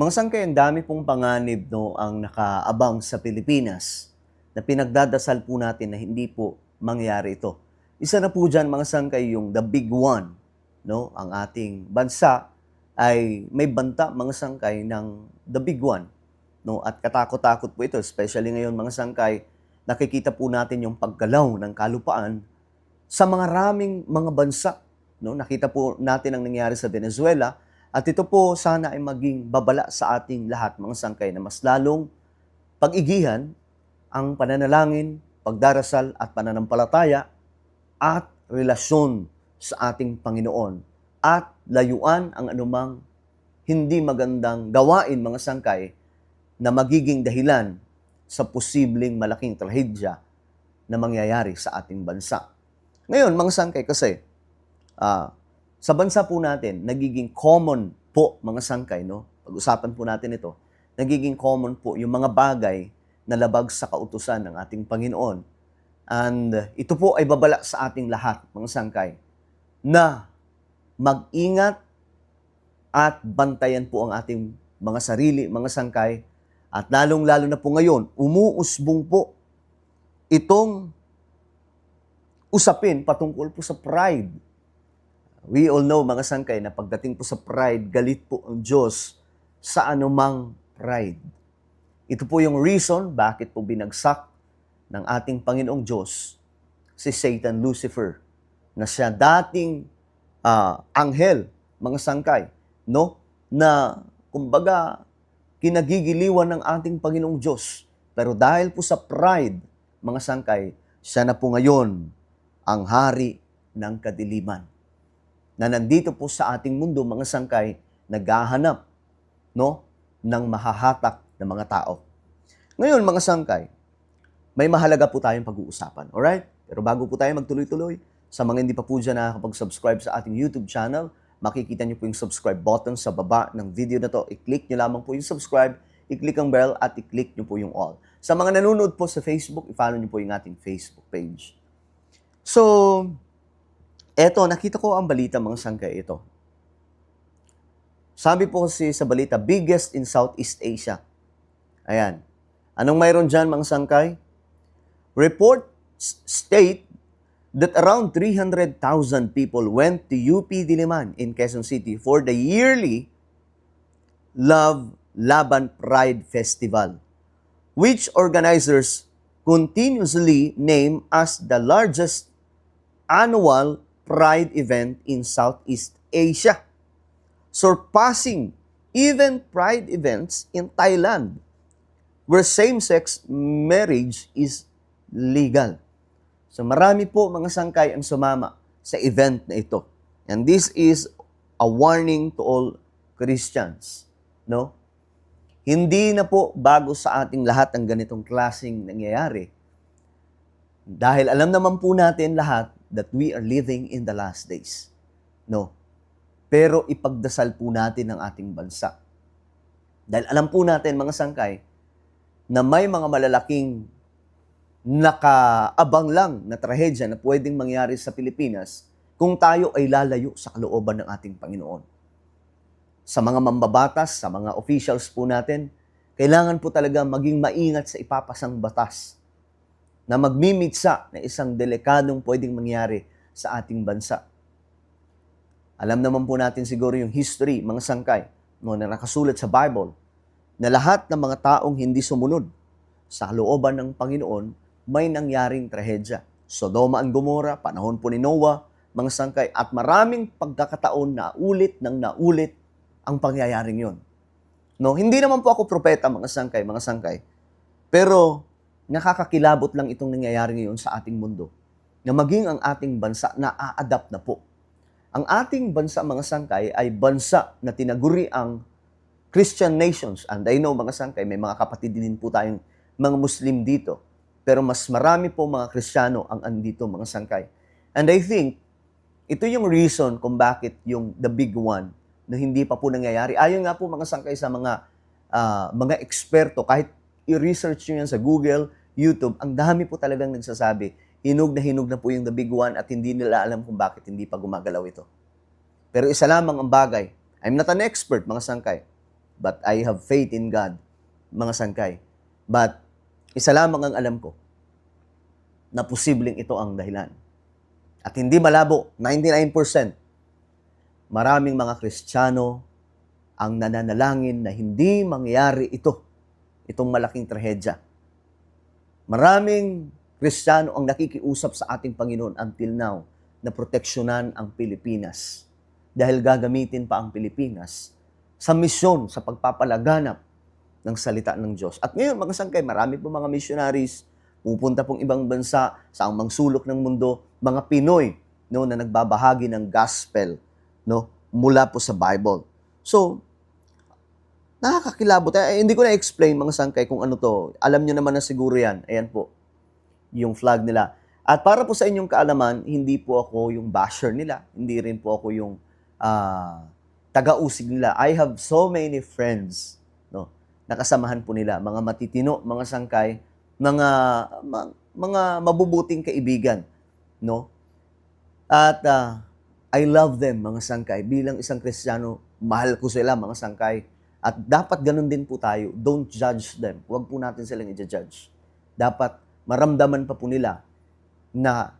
Mga sangkay, ang dami pong panganib no, ang nakaabang sa Pilipinas na pinagdadasal po natin na hindi po mangyari ito. Isa na po dyan, mga sangkay, yung the big one. No? Ang ating bansa ay may banta, mga sangkay, ng the big one. No? At katakot-takot po ito, especially ngayon, mga sangkay, nakikita po natin yung paggalaw ng kalupaan sa mga raming mga bansa. No? Nakita po natin ang nangyari sa Venezuela. At ito po sana ay maging babala sa ating lahat, mga sangkay, na mas lalong pag-igihan ang pananalangin, pagdarasal at pananampalataya at relasyon sa ating Panginoon at layuan ang anumang hindi magandang gawain, mga sangkay, na magiging dahilan sa posibleng malaking trahedya na mangyayari sa ating bansa. Ngayon, mga sangkay, kasi sa bansa po natin, nagiging common po, mga sangkay, no? Pag-usapan po natin ito, nagiging common po yung mga bagay na labag sa kautusan ng ating Panginoon. And ito po ay babala sa ating lahat, mga sangkay, na mag-ingat at bantayan po ang ating mga sarili, mga sangkay, at lalong-lalo na po ngayon, umuusbong po itong usapin patungkol po sa pride. We all know, mga sangkay, na pagdating po sa pride, galit po ang Diyos sa anumang pride. Ito po yung reason bakit po binagsak ng ating Panginoong Diyos si Satan, Lucifer, na siya dating anghel, mga sangkay, no? Na kumbaga kinagigiliwan ng ating Panginoong Diyos. Pero dahil po sa pride, mga sangkay, siya na po ngayon ang hari ng kadiliman, na nandito po sa ating mundo, mga sangkay, naghahanap, no, ng mahahatak na mga tao. Ngayon, mga sangkay, may mahalaga po tayong pag-uusapan, alright? Pero bago po tayo magtuloy-tuloy, sa mga hindi pa po dyan nakakapag-subscribe sa ating YouTube channel, makikita nyo po yung subscribe button sa baba ng video na to. I-click nyo lamang po yung subscribe, i-click ang bell, at i-click nyo po yung all. Sa mga nanonood po sa Facebook, i-follow nyo po yung ating Facebook page. So, eto, nakita ko ang balita, mga sangkay, ito. Sabi po kasi sa balita, biggest in Southeast Asia. Ayan. Anong mayroon dyan, mga sangkay? Reports state that around 300,000 people went to UP Diliman in Quezon City for the yearly Love Laban Pride Festival, which organizers continuously name as the largest annual Pride event in Southeast Asia, surpassing even Pride events in Thailand, where same-sex marriage is legal. So marami po, mga sangkay, ang sumama sa event na ito. And this is a warning to all Christians, no? Hindi na po bago sa ating lahat ang ganitong klaseng nangyayari. Dahil alam naman po natin lahat that we are living in the last days. No. Pero ipagdasal po natin ang ating bansa. Dahil alam po natin, mga sangkay, na may mga malalaking nakaabang lang na trahedya na pwedeng mangyari sa Pilipinas kung tayo ay lalayo sa kalooban ng ating Panginoon. Sa mga mambabatas, sa mga officials po natin, kailangan po talaga maging maingat sa ipapasang batas na magmimitsa na isang delikadong pwedeng mangyari sa ating bansa. Alam naman po natin siguro yung history, mga sangkay, no, na nakasulat sa Bible, na lahat ng mga taong hindi sumunod sa looban ng Panginoon, may nangyaring trahedya. Sodoma and Gomorrah, panahon po ni Noah, mga sangkay, at maraming pagkakataon na ulit ng naulit ang pangyayaring yon. No, hindi naman po ako propeta, mga sangkay, pero nakakakilabot lang itong nangyayari ngayon sa ating mundo, na maging ang ating bansa na a-adapt na po. Ang ating bansa, mga sangkay, ay bansa na tinaguri ang Christian nations. And I know, mga sangkay, may mga kapatid din po tayong mga Muslim dito. Pero mas marami po mga Kristiyano ang andito, mga sangkay. And I think, ito yung reason kung bakit yung the big one na hindi pa po nangyayari. Ayon nga po, mga sangkay, sa mga eksperto, kahit i-research nyo yan sa Google, YouTube, ang dami po talagang nagsasabi, hinog na po yung the big one at hindi nila alam kung bakit hindi pa gumagalaw ito. Pero isa lamang ang bagay, I'm not an expert, mga sangkay, but I have faith in God, mga sangkay. But, isa lamang ang alam ko, na posibleng ito ang dahilan. At hindi malabo, 99%, maraming mga Kristiyano ang nananalangin na hindi mangyari itong malaking trahedya. Maraming Kristiyano ang nakikiusap sa ating Panginoon until now na proteksyonan ang Pilipinas dahil gagamitin pa ang Pilipinas sa misyon, sa pagpapalaganap ng salita ng Diyos. At ngayon, mga sangkay, marami po mga missionaries, pupunta pong ibang bansa sa ang sulok ng mundo, mga Pinoy, no, na nagbabahagi ng gospel, no, mula po sa Bible. So, nakakakilabot. Hindi ko na-explain, mga sangkay, kung ano to. Alam nyo naman na siguro yan. Ayan po, yung flag nila. At para po sa inyong kaalaman, hindi po ako yung basher nila. Hindi rin po ako yung taga-usig nila. I have so many friends, no, nakasamahan po nila. Mga matitino, mga sangkay, mga mabubuting kaibigan, no? At I love them, mga sangkay. Bilang isang Kristiyano, mahal ko sila, mga sangkay. At dapat ganun din po tayo. Don't judge them. Huwag po natin silang i-judge. Dapat maramdaman pa po nila na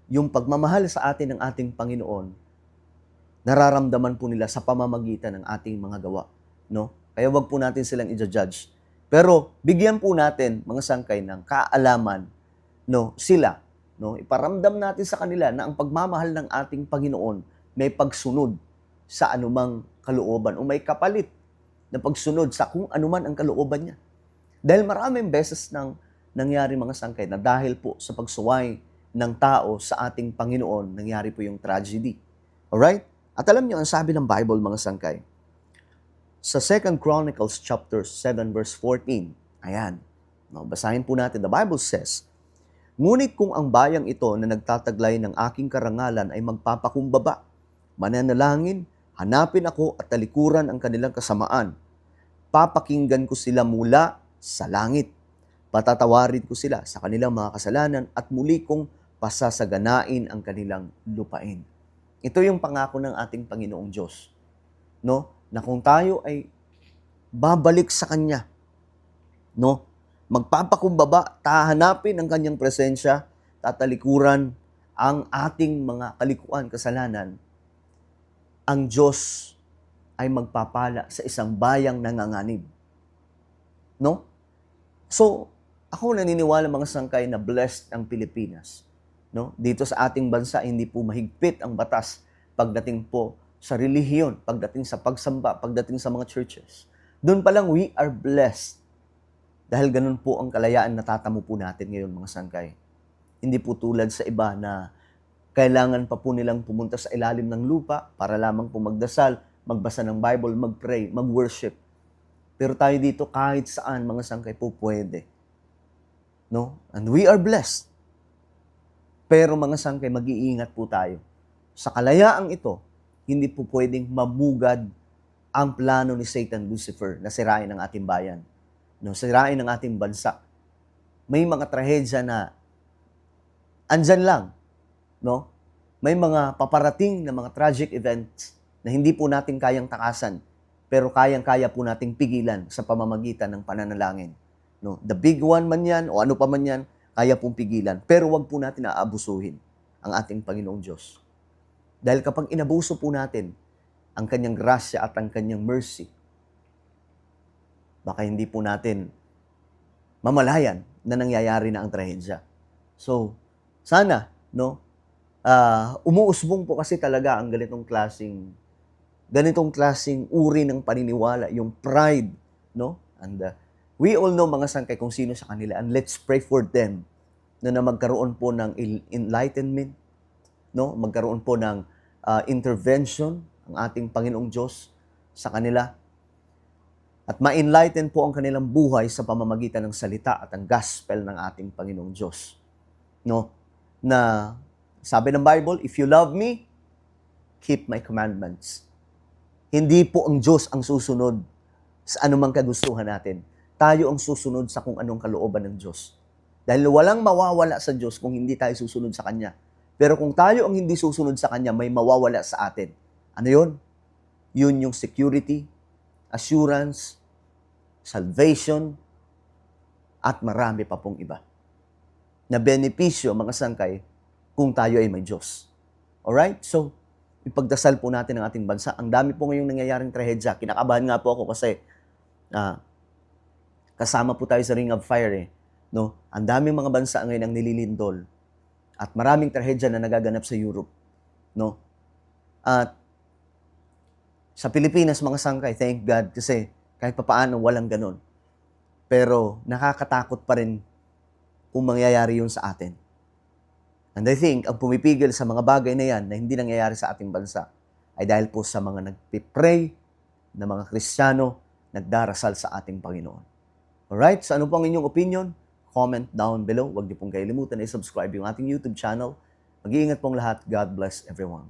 yung pagmamahal sa atin ng ating Panginoon, nararamdaman po nila sa pamamagitan ng ating mga gawa, no? Kaya wag po natin silang i-judge. Pero bigyan po natin, mga sangkay, ng kaalaman, no, sila, no? Iparamdam natin sa kanila na ang pagmamahal ng ating Panginoon may pagsunod sa anumang kalooban o may kapalit na pagsunod sa kung anuman ang kalooban niya. Dahil maraming beses nang nangyari, mga sangkay, na dahil po sa pagsuway ng tao sa ating Panginoon, nangyari po yung tragedy. Alright? At alam niyo, ang sabi ng Bible, mga sangkay, sa 2 Chronicles chapter 7 verse 14, ayan, no, basahin po natin. The Bible says, "Ngunit kung ang bayang ito na nagtataglay ng aking karangalan ay magpapakumbaba, mananalangin, hanapin ako at talikuran ang kanilang kasamaan, papakinggan ko sila mula sa langit, patatawarin ko sila sa kanilang mga kasalanan at muli kong pasasaganain ang kanilang lupain." Ito yung pangako ng ating Panginoong Diyos, no? Na kung tayo ay babalik sa Kanya, no? Magpapakumbaba, tahanapin ang Kanyang presensya, tatalikuran ang ating mga kalikuan, kasalanan, ang Diyos ay magpapala sa isang bayang nanganganib. No? So, ako naniniwala, mga sangkay, na blessed ang Pilipinas. No? Dito sa ating bansa, hindi po mahigpit ang batas pagdating po sa relihiyon, pagdating sa pagsamba, pagdating sa mga churches. Doon pa lang, we are blessed. Dahil ganun po ang kalayaan na tatamo po natin ngayon, mga sangkay. Hindi po tulad sa iba na kailangan pa po nilang pumunta sa ilalim ng lupa para lamang po magdasal, magbasa ng Bible, mag-pray, mag-worship. Pero tayo dito, kahit saan, mga sangkay, po pwede. No? And we are blessed. Pero, mga sangkay, mag-iingat po tayo. Sa kalayaang ito, hindi po pwedeng mamugad ang plano ni Satan, Lucifer, na sirain ang ating bayan, no, sirain ang ating bansa. May mga trahedya na andyan lang, no? May mga paparating na mga tragic events na hindi po natin kayang takasan, pero kayang-kaya po nating pigilan sa pamamagitan ng pananalangin. No? The big one man yan o ano pa man yan, kaya pong pigilan. Pero wag po natin aabusuhin ang ating Panginoong Diyos. Dahil kapag inabuso po natin ang kanyang grasya at ang kanyang mercy, baka hindi po natin mamalayan na nangyayari na ang trahedya. So, sana, no, umuusbong po kasi talaga ang ganitong klaseng uri ng paniniwala, yung pride, no? And we all know, mga sangkay, kung sino sa kanila, and let's pray for them na magkaroon po ng enlightenment, no? Magkaroon po ng intervention ang ating Panginoong Diyos sa kanila at ma-enlighten po ang kanilang buhay sa pamamagitan ng salita at ang gospel ng ating Panginoong Diyos. No? Na sabi ng Bible, if you love me, keep my commandments. Hindi po ang Diyos ang susunod sa anumang kagustuhan natin. Tayo ang susunod sa kung anong kalooban ng Diyos. Dahil walang mawawala sa Diyos kung hindi tayo susunod sa Kanya. Pero kung tayo ang hindi susunod sa Kanya, may mawawala sa atin. Ano yun? Yun yung security, assurance, salvation, at marami pa pong iba na benepisyo, mga sangkay, kung tayo ay may Diyos. Alright? So, ipagdasal po natin ang ating bansa. Ang dami po ngayong nangyayaring trahedya. Kinakabahan nga po ako kasi kasama po tayo sa Ring of Fire eh. No? Ang daming mga bansa ngayon ang nililindol at maraming trahedya na nagaganap sa Europe. No? At sa Pilipinas, mga sangkay, thank God kasi kahit papaano walang ganon. Pero nakakatakot pa rin kung mangyayari yun sa atin. And I think, ang pumipigil sa mga bagay na yan na hindi nangyayari sa ating bansa ay dahil po sa mga nagpipray na mga Kristiyano nagdarasal sa ating Panginoon. Alright? So ano po ang inyong opinion? Comment down below. Huwag niyo pong kalimutan na i-subscribe yung ating YouTube channel. Mag-iingat pong lahat. God bless everyone.